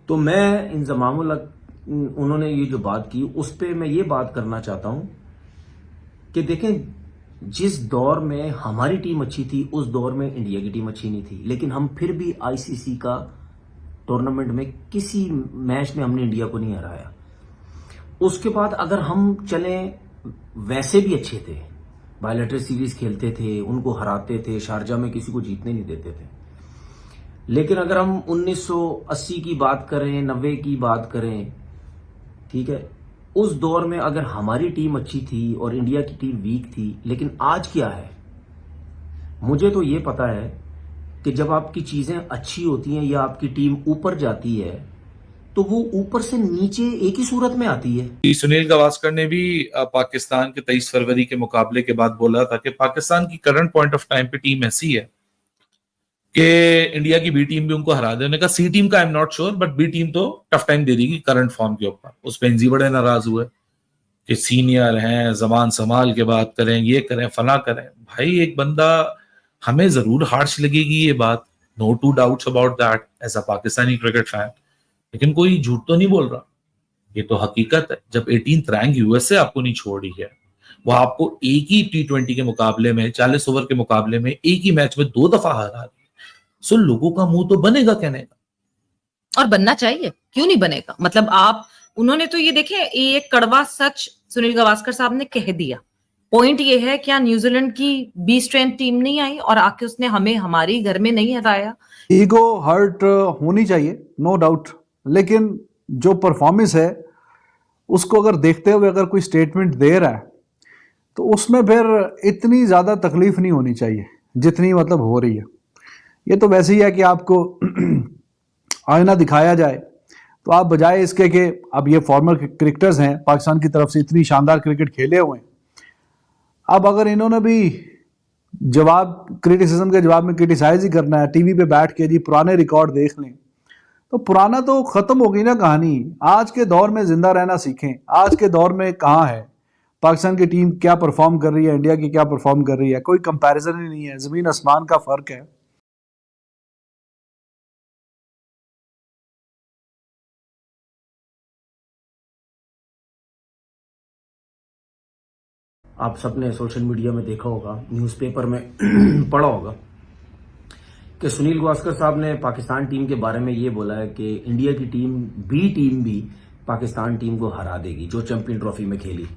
तो मैं इंजमामुल उन्होंने ये जो बात की उस पे मैं ये बात करना चाहता हूं कि देखें, जिस दौर में हमारी टीम अच्छी थी उस दौर में इंडिया की टीम अच्छी नहीं थी, लेकिन हम फिर भी आईसीसी का टूर्नामेंट में किसी मैच में हमने इंडिया को नहीं हराया। उसके बाद अगर हम चलें, वैसे भी अच्छे थे, बायलैटरल सीरीज खेलते थे, उनको हराते थे, शारजा में किसी को जीतने नहीं देते थे। लेकिन अगर हम 1980 की बात करें, 90 की बात करें, ठीक है, उस दौर में अगर हमारी टीम अच्छी थी और इंडिया की टीम वीक थी, लेकिन आज क्या है, मुझे तो ये पता है कि जब आपकी चीजें अच्छी होती हैं या आपकी टीम ऊपर जाती है तो वो ऊपर से नीचे एक ही सूरत में आती है। सुनील गावस्कर ने भी पाकिस्तान के 23 फरवरी के मुकाबले के बाद बोला था कि पाकिस्तान की करंट पॉइंट ऑफ टाइम पे टीम ऐसी है कि इंडिया की बी टीम भी उनको हरा दे। उन्होंने कहा सी टीम का I am not sure, but B team तो टफ टाइम दे देगी करंट फॉर्म के ऊपर। उस पर इंजी बड़े नाराज हुए कि सीनियर हैं, जबान संभाल के बात करें, ये करें, फला करें। भाई एक बंदा, हमें जरूर हार्श लगेगी ये बात, no two doubts about that as a Pakistani cricket fan, लेकिन कोई झूठ तो नहीं बोल रहा, ये तो हकीकत है। जब 18th रैंक यूएसए आपको नहीं छोड़ रही है, वो आपको एक ही T20 के मुकाबले में, 40 ओवर के मुकाबले में एक ही मैच में 2 दफा हरा रही है, सो लोगों का मुंह तो बनेगा कहने का, और बनना चाहिए, क्यों नहीं बनेगा। मतलब आप, उन्होंने तो ये देखे, ये एक कड़वा सच सुनील गावस्कर साहब ने कह दिया। पॉइंट ये है, क्या न्यूजीलैंड की बी स्ट्रेंथ टीम नहीं आई और आके उसने हमें हमारी घर में नहीं हराया? ईगो हर्ट होनी चाहिए, नो डाउट, लेकिन जो परफॉर्मेंस है उसको अगर देखते हुए अगर कोई स्टेटमेंट दे रहा है तो उसमें फिर इतनी ज़्यादा तकलीफ नहीं होनी चाहिए जितनी मतलब हो रही है। ये तो वैसे ही है कि आपको आईना दिखाया जाए, तो आप बजाय इसके कि अब ये फॉर्मर क्रिकेटर्स हैं, पाकिस्तान की तरफ से इतनी शानदार क्रिकेट खेले हुए हैं, अब अगर इन्होंने भी जवाब, क्रिटिसिज्म के जवाब में क्रिटिसाइज ही करना है, टीवी पे बैठ के जी पुराने रिकॉर्ड देख लें, तो पुराना तो खत्म हो गई ना कहानी। आज के दौर में जिंदा रहना सीखें। आज के दौर में कहाँ है पाकिस्तान की टीम, क्या परफॉर्म कर रही है, इंडिया की क्या परफॉर्म कर रही है, कोई कंपैरिजन ही नहीं है, जमीन आसमान का फर्क है। आप सबने सोशल मीडिया में देखा होगा, न्यूज़पेपर में पढ़ा होगा कि सुनील गावस्कर साहब ने पाकिस्तान टीम के बारे में ये बोला है कि इंडिया की टीम, बी टीम भी पाकिस्तान टीम को हरा देगी जो चैंपियन ट्रॉफी में खेली।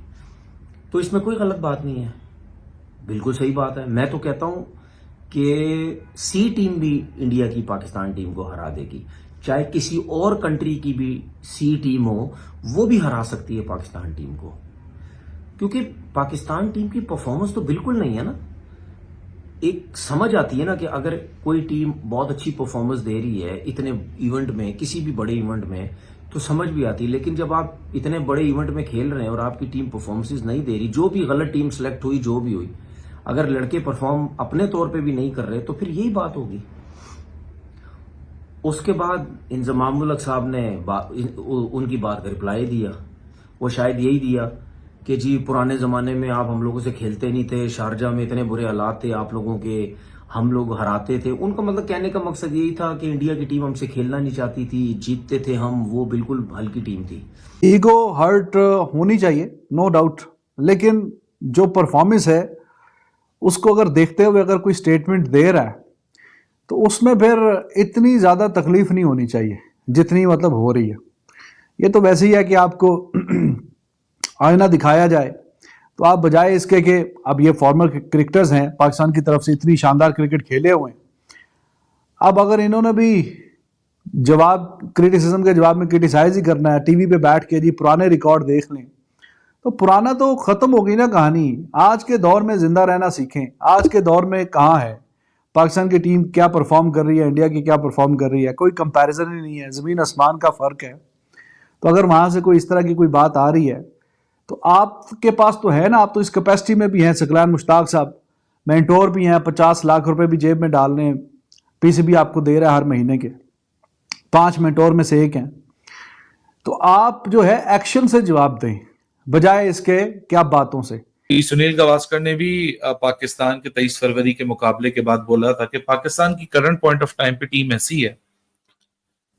तो इसमें कोई गलत बात नहीं है, बिल्कुल सही बात है। मैं तो कहता हूं कि सी टीम भी इंडिया की पाकिस्तान टीम को हरा देगी, चाहे किसी और कंट्री की भी सी टीम हो, वो भी हरा सकती है पाकिस्तान टीम को, क्योंकि पाकिस्तान टीम की परफॉर्मेंस तो बिल्कुल नहीं है ना। एक समझ आती है ना कि अगर कोई टीम बहुत अच्छी परफॉर्मेंस दे रही है इतने इवेंट में, किसी भी बड़े इवेंट में, तो समझ भी आती है। लेकिन जब आप इतने बड़े इवेंट में खेल रहे हैं और आपकी टीम परफॉर्मेंसेस नहीं दे रही, जो भी गलत टीम सेलेक्ट हुई, जो भी हुई, अगर लड़के परफॉर्म अपने तौर पे भी नहीं कर रहे, तो फिर यही बात होगी। उसके बाद इंजमामुल साहब ने उनकी बात का रिप्लाई दिया। वो शायद यही दिया कि जी पुराने ज़माने में आप हम लोगों से खेलते नहीं थे, शारजा में इतने बुरे हालात थे आप लोगों के, हम लोग हराते थे। उनका मतलब कहने का मकसद यही था कि इंडिया की टीम हमसे खेलना नहीं चाहती थी, जीतते थे हम, वो बिल्कुल हल्की टीम थी। ईगो हर्ट होनी चाहिए, नो डाउट, लेकिन जो परफॉर्मेंस है उसको अगर देखते हुए अगर कोई स्टेटमेंट दे रहा है तो उसमें फिर इतनी ज़्यादा तकलीफ नहीं होनी चाहिए जितनी मतलब हो रही है। ये तो वैसे ही है कि आपको आईना दिखाया जाए, तो आप बजाय इसके कि अब ये फॉर्मर क्रिकेटर्स हैं, पाकिस्तान की तरफ से इतनी शानदार क्रिकेट खेले हुए हैं, अब अगर इन्होंने भी जवाब, क्रिटिसिज्म के जवाब में क्रिटिसाइज ही करना है, टीवी पे बैठ के जी पुराने रिकॉर्ड देख लें, तो पुराना तो खत्म हो गई ना कहानी। आज के दौर में जिंदा रहना सीखें। आज के दौर में कहाँ है पाकिस्तान की टीम, क्या परफॉर्म कर रही है, इंडिया की क्या परफॉर्म कर रही है, कोई कंपैरिजन ही नहीं है, जमीन आसमान का फर्क है। तो अगर वहां से कोई इस तरह की कोई बात आ रही है तो आपके पास तो है ना, आप तो इस कैपेसिटी में भी हैं। सकलान मुश्ताक साहब मेंटोर भी हैं, 50 लाख रुपए भी जेब में डाल रहे हैं, पीसीबी आपको दे रहा है हर महीने के, 5 मेंटोर में से एक हैं। तो आप जो है एक्शन से जवाब दें बजाय इसके क्या बातों से। सुनील गावस्कर ने भी पाकिस्तान के 23 फरवरी के मुकाबले के बाद बोला था कि पाकिस्तान की करंट पॉइंट ऑफ टाइम पे टीम ऐसी है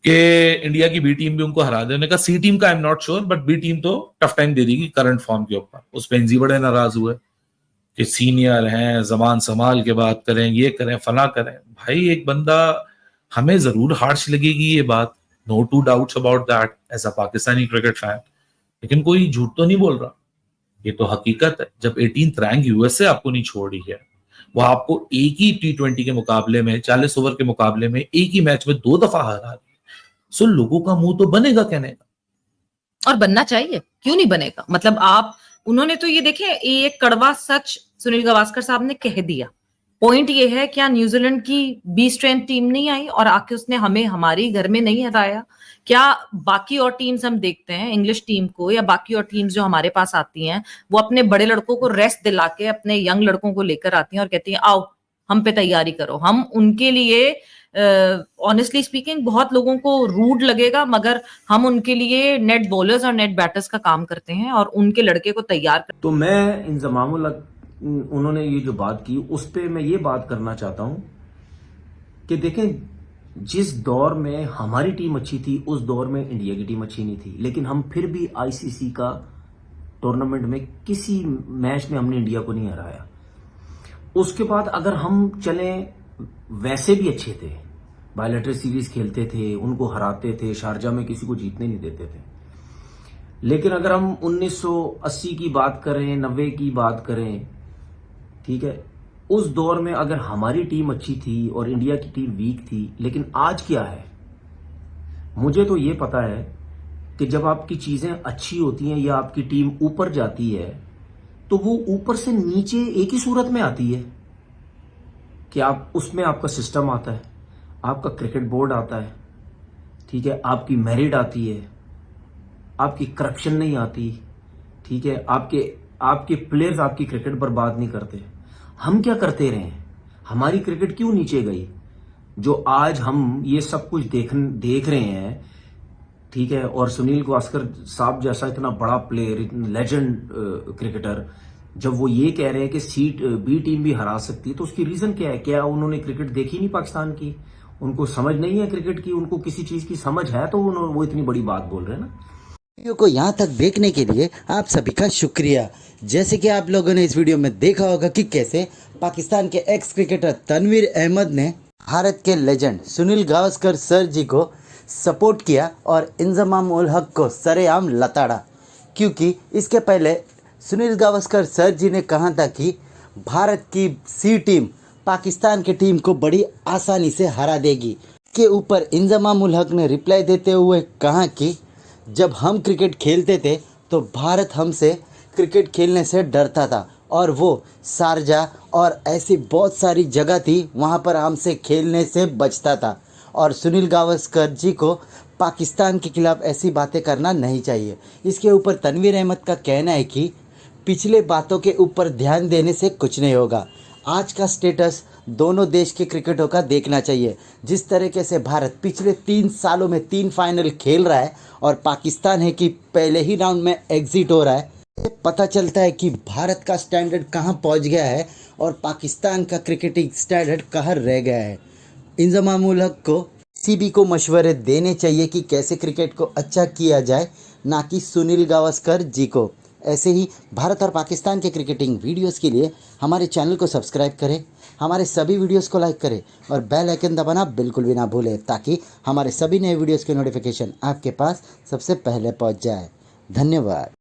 कि इंडिया की बी टीम भी उनको हरा दे। उन्होंने कहा सी टीम का I am not sure, but B team तो टफ टाइम दे देगी करंट फॉर्म के ऊपर। उस पर एनजी बड़े नाराज हुए कि सीनियर हैं, जबान संभाल के बात करें, ये करें, फला करें। भाई एक बंदा, हमें जरूर हार्श लगेगी ये बात, no two doubts about that as a Pakistani cricket fan, लेकिन कोई झूठ तो नहीं बोल रहा, ये तो हकीकत है। जब 18th रैंक यूएसए आपको नहीं छोड़ रही है, वो आपको एक ही T20 के मुकाबले में 40 ओवर के मुकाबले में एक ही मैच में 2 दफा हरा रही है, सो लोगों का मुंह तो बनेगा कहने का। और बनना चाहिए, क्यों नहीं बनेगा। मतलब आप, उन्होंने तो ये देखे, ये एक कड़वा सच सुनील गावस्कर साहब ने कह दिया। पॉइंट ये है, क्या न्यूजीलैंड की बी स्ट्रेंथ टीम नहीं आई और आके उसने हमें हमारी घर में नहीं हराया? क्या बाकी और टीम्स हम देखते हैं, इंग्लिश टीम को या बाकी और टीम्स जो हमारे पास आती हैं, वो अपने बड़े लड़कों को रेस्ट दिला के अपने यंग लड़कों को लेकर आती हैं और कहती हैं आओ हम पे तैयारी करो। हम उनके लिए ऑनेस्टली स्पीकिंग बहुत लोगों को रूड लगेगा, मगर हम उनके लिए नेट बॉलर्स और नेट बैटर्स का काम करते हैं और उनके लड़के को तैयार कर। तो मैं इंजमामुल हक, उन्होंने ये जो बात की उस पे मैं ये बात करना चाहता हूं कि देखें, जिस दौर में हमारी टीम अच्छी थी उस दौर में इंडिया की टीम अच्छी नहीं थी, लेकिन हम फिर भी आईसीसी का टूर्नामेंट में किसी मैच में हमने इंडिया को नहीं हराया। उसके बाद अगर हम चलें, वैसे भी अच्छे थे, बायलैटरल सीरीज खेलते थे, उनको हराते थे, शारजा में किसी को जीतने नहीं देते थे। लेकिन अगर हम 1980 की बात करें, 90 की बात करें, ठीक है, उस दौर में अगर हमारी टीम अच्छी थी और इंडिया की टीम वीक थी। लेकिन आज क्या है, मुझे तो ये पता है कि जब आपकी चीजें अच्छी होती हैं या आपकी टीम ऊपर जाती है तो वो ऊपर से नीचे एक ही सूरत में आती है कि आप उसमें आपका सिस्टम आता है, आपका क्रिकेट बोर्ड आता है, ठीक है, आपकी मेरिट आती है, आपकी करप्शन नहीं आती, ठीक है, आपके प्लेयर्स आपकी क्रिकेट बर्बाद नहीं करते। हम क्या करते रहे, हमारी क्रिकेट क्यों नीचे गई? जो आज हम ये सब कुछ देख रहे हैं, ठीक है, और सुनील गावस्कर साहब जैसा इतना बड़ा प्लेयर, लेजेंड क्रिकेटर, जब वो ये कह रहे हैं कि बी टीम भी हरा सकती है, तो उसकी रीजन क्या है? क्या उन्होंने क्रिकेट देखी नहीं पाकिस्तान की? उनको समझ नहीं है क्रिकेट की? उनको किसी चीज की समझ है तो वो इतनी बड़ी बात बोल रहे हैं ना। वीडियो को यहाँ तक देखने के लिए आप सभी का शुक्रिया। जैसे कि आप लोगों ने इस वीडियो में देखा होगा कि कैसे पाकिस्तान के एक्स क्रिकेटर तनवीर अहमद ने भारत के लेजेंड सुनील गावस्कर सर जी को सपोर्ट किया और इंजमाम उल हक को सरेआम लताड़ा, क्योंकि इसके पहले सुनील गावस्कर सर जी ने कहा था कि भारत की सी टीम पाकिस्तान की टीम को बड़ी आसानी से हरा देगी। के ऊपर इंजमाम उल हक ने रिप्लाई देते हुए कहा कि जब हम क्रिकेट खेलते थे तो भारत हमसे क्रिकेट खेलने से डरता था और वो शारजा और ऐसी बहुत सारी जगह थी वहाँ पर हमसे खेलने से बचता था, और सुनील गावस्कर जी को पाकिस्तान के खिलाफ ऐसी बातें करना नहीं चाहिए। इसके ऊपर तनवीर अहमद का कहना है कि पिछले बातों के ऊपर ध्यान देने से कुछ नहीं होगा, आज का स्टेटस दोनों देश के क्रिकेटरों का देखना चाहिए। जिस तरीके से भारत पिछले 3 सालों में 3 फाइनल खेल रहा है और पाकिस्तान है कि पहले ही राउंड में एग्जिट हो रहा है, पता चलता है कि भारत का स्टैंडर्ड कहां पहुंच गया है और पाकिस्तान का क्रिकेटिंग स्टैंडर्ड कहां रह गया है। इंजमाम उल हक को सीबी को मशवरे देने चाहिए कि कैसे क्रिकेट को अच्छा किया जाए, ना कि सुनील गावस्कर जी को। ऐसे ही भारत और पाकिस्तान के क्रिकेटिंग वीडियोस के लिए हमारे चैनल को सब्सक्राइब करें, हमारे सभी वीडियोस को लाइक करें और बेल आइकन दबाना बिल्कुल भी ना भूलें, ताकि हमारे सभी नए वीडियोस के नोटिफिकेशन आपके पास सबसे पहले पहुंच जाए। धन्यवाद।